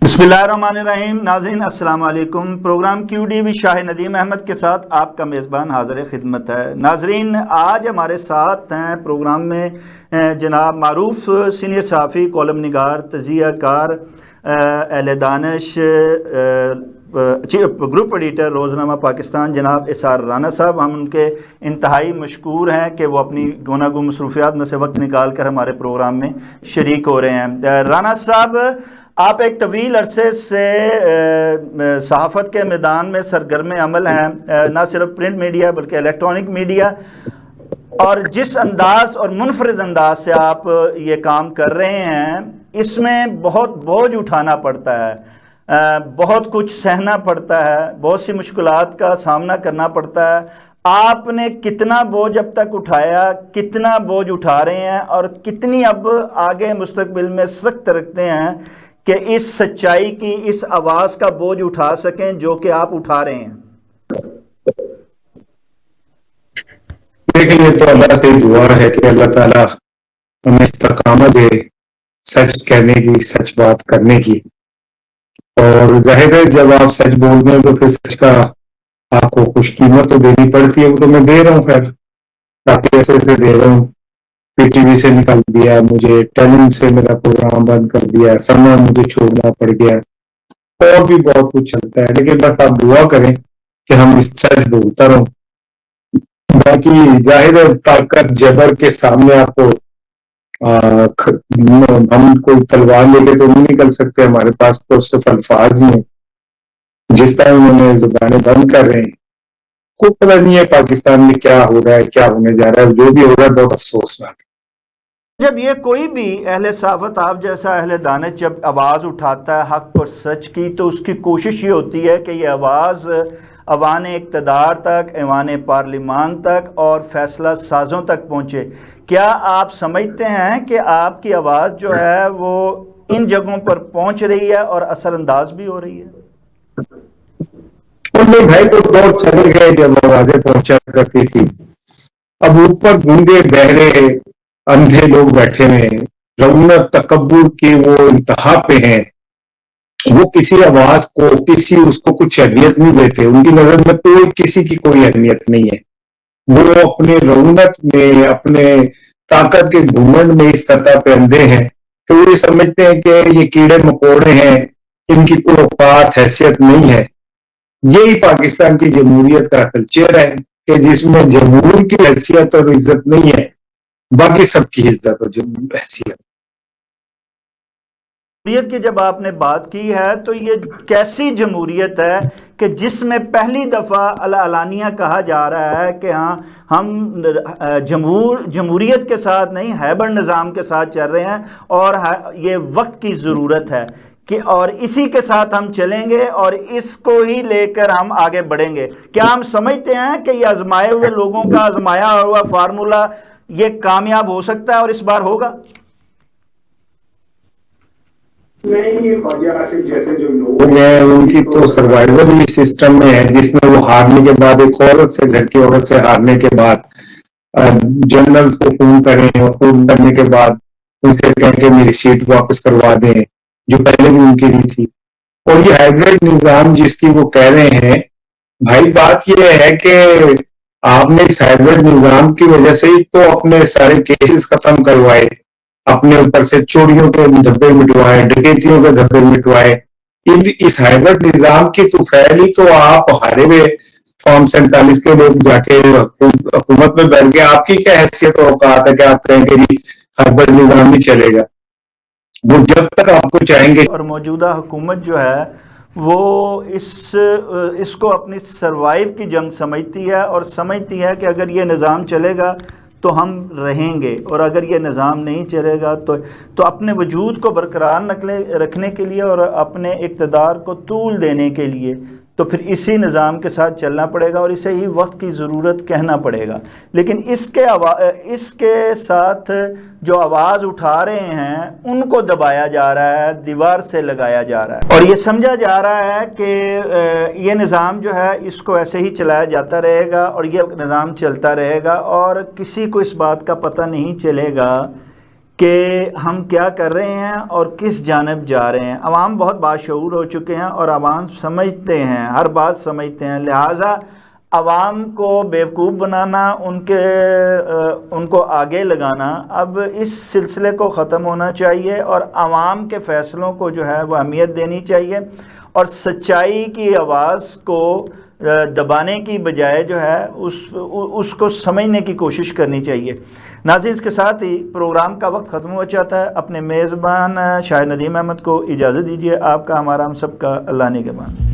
बिस्मिल्लाहिर्रहमानिर्रहीम। नाज़रीन अस्सलाम वालेकुम। प्रोग्राम QD शाह नदीम अहमद के साथ आपका मेज़बान हाज़िर खिदमत है। नाज़रीन, आज हमारे साथ हैं प्रोग्राम में जनाब मारूफ सीनियर सहाफ़ी, कॉलम निगार, तज़ियाकार, अहले दानिश, ग्रुप एडिटर रोज़नामा पाकिस्तान जनाब इसार राना साहब। हम उनके इंतहाई मशकूर हैं कि वो अपनी गुनागो मसरूफियात में से वक्त निकाल कर हमारे प्रोग्राम में शरीक हो रहे हैं। राना साहब, आप एक तवील अरसे से सहाफ़त के मैदान में सरगर्म अमल हैं, ना सिर्फ प्रिंट मीडिया बल्कि इलेक्ट्रॉनिक मीडिया, और जिस अंदाज और मुनफरिद अंदाज से आप ये काम कर रहे हैं, इसमें बहुत बोझ उठाना पड़ता है, बहुत कुछ सहना पड़ता है, बहुत सी मुश्किलात का सामना करना पड़ता है। आपने कितना बोझ अब तक उठाया, कितना बोझ उठा रहे हैं, और कितनी अब आगे मुस्तकबिल में सख्त रखते हैं कि इस सच्चाई की, इस आवाज़ का बोझ उठा सकें जो कि आप उठा रहे हैं? देखिए, तो अल्लाह से दुआ है कि अल्लाह ताला हमें इस्तिकामत दे, सच कहने की, सच बात करने की। और जाहिर है, जब आप सच बोलते हैं तो फिर सच का आपको कुछ कीमत तो देनी पड़ती है। वो तो मैं दे रहा हूँ, खैर काफी ऐसे से दे रहा हूँ। PTV से निकाल दिया मुझे, टेलिंग से मेरा प्रोग्राम बंद कर दिया, समय मुझे छोड़ना पड़ गया, और भी बहुत कुछ चलता है। लेकिन बस आप दुआ करें कि हम इस सच बोलता रहूं। बाकी जाहिर है, ताकत जबर के सामने आपको हम कोई तलवार लेके तो नहीं निकल सकते। हमारे पास तो सिर्फ अल्फाज ही हैं। जिस तरह उन्होंने जुबानें बंद कर रहे हैं, कोई पता नहीं है पाकिस्तान में क्या हो रहा है, क्या होने जा रहा है। जो भी हो रहा है बहुत अफसोसनाक। जब ये कोई भी अहले सहाफ़त, आप जैसा अहले दानिश, जब आवाज़ उठाता है हक़ और सच की, तो उसकी कोशिश ये होती है कि ये आवाज़ अवान इक़्तिदार तक, ऐवान पार्लिमान तक और फैसला साज़ों तक पहुँचे। क्या आप समझते हैं कि आपकी आवाज़ जो है वो इन जगहों पर पहुँच रही है और असरअंदाज भी हो रही है? उनमें भाई तो दौर चले गए जब आवाजें पहुंचा करती थी। अब ऊपर गूंगे बहरे अंधे लोग बैठे हैं, रौनक तकब्बुर के वो इंतहा पे हैं। वो किसी आवाज को, किसी उसको कुछ अहमियत नहीं देते। उनकी नजर में कोई किसी की कोई अहमियत नहीं है। वो अपने रौनक में, अपने ताकत के घुमंड में इस सतह पे अंधे हैं कि वो ये समझते हैं कि ये कीड़े मकोड़े हैं, इनकी कोई औकात हैसियत नहीं है। यही पाकिस्तान की जमहूरियत का कल्चर है कि जिसमें जमहूर की हैसियत और इज्जत नहीं है, बाकी सबकी इज्जत और हैसियत। जमहूरियत की जब आपने बात की है, तो ये कैसी जमहूरियत है कि जिसमें पहली दफ़ा अलानिया कहा जा रहा है कि हाँ, हम जमहूरियत के साथ नहीं, हैबर निज़ाम के साथ चल रहे हैं, और ये वक्त की ज़रूरत है कि, और इसी के साथ हम चलेंगे और इसको ही लेकर हम आगे बढ़ेंगे। क्या हम समझते हैं कि ये आजमाए हुए लोगों का आजमाया हुआ फार्मूला ये कामयाब हो सकता है और इस बार होगा? नहीं, ये ख्वाजा आसिफ जैसे जो लोग हैं उनकी तो सर्वाइवल सिस्टम में है, जिसमें वो हारने के बाद, एक औरत से, घर की औरत से हारने के बाद जनरल को फोन करें, और फोन करने के बाद उनसे कहें कि मेरी सीट वापस करवा दें जो पहले भी उनकी नहीं थी। और ये हाइब्रिड निजाम जिसकी वो कह रहे हैं, भाई बात ये है कि आपने इस हाइब्रिड निजाम की वजह से ही तो अपने सारे केसेस खत्म करवाए, अपने ऊपर से चोरियों के धब्बे मिटवाए, डकैतियों के धब्बे मिटवाए। इस हाइब्रिड निजाम की तो फैली तो आप हारे हुए फॉर्म 47 के लोग जाके हुकूमत में बैठ गए। आपकी क्या हैसियत और औकात है कि आप कहेंगे जी हाइब्रिड निजाम ही चलेगा? वो जब तक आपको चाहेंगे। और मौजूदा हुकूमत जो है वो इसको अपनी सरवाइव की जंग समझती है, और समझती है कि अगर ये निज़ाम चलेगा तो हम रहेंगे, और अगर ये निज़ाम नहीं चलेगा तो अपने वजूद को बरकरार रखने के लिए और अपने इक़्तिदार को तूल देने के लिए तो फिर इसी निज़ाम के साथ चलना पड़ेगा, और इसे ही वक्त की ज़रूरत कहना पड़ेगा। लेकिन इसके साथ जो आवाज़ उठा रहे हैं उनको दबाया जा रहा है, दीवार से लगाया जा रहा है, और ये समझा जा रहा है कि ये निज़ाम जो है इसको ऐसे ही चलाया जाता रहेगा और ये निज़ाम चलता रहेगा, और किसी को इस बात का पता नहीं चलेगा کہ ہم کیا کر رہے ہیں اور کس جانب جا رہے ہیں۔ عوام بہت باشعور ہو چکے ہیں اور عوام سمجھتے ہیں، ہر بات سمجھتے ہیں، لہٰذا عوام کو بیوقوف بنانا، ان کو آگے لگانا اب اس سلسلے کو ختم ہونا چاہیے، اور عوام کے فیصلوں کو جو ہے وہ اہمیت دینی چاہیے، اور سچائی کی آواز کو دبانے کی بجائے جو ہے اس کو سمجھنے کی کوشش کرنی چاہیے۔ ناظرین، اس کے ساتھ ہی پروگرام کا وقت ختم ہو جاتا ہے۔ اپنے میزبان شاہد ندیم احمد کو اجازت دیجیے۔ آپ کا، ہمارا، ہم سب کا اللہ نگہبان۔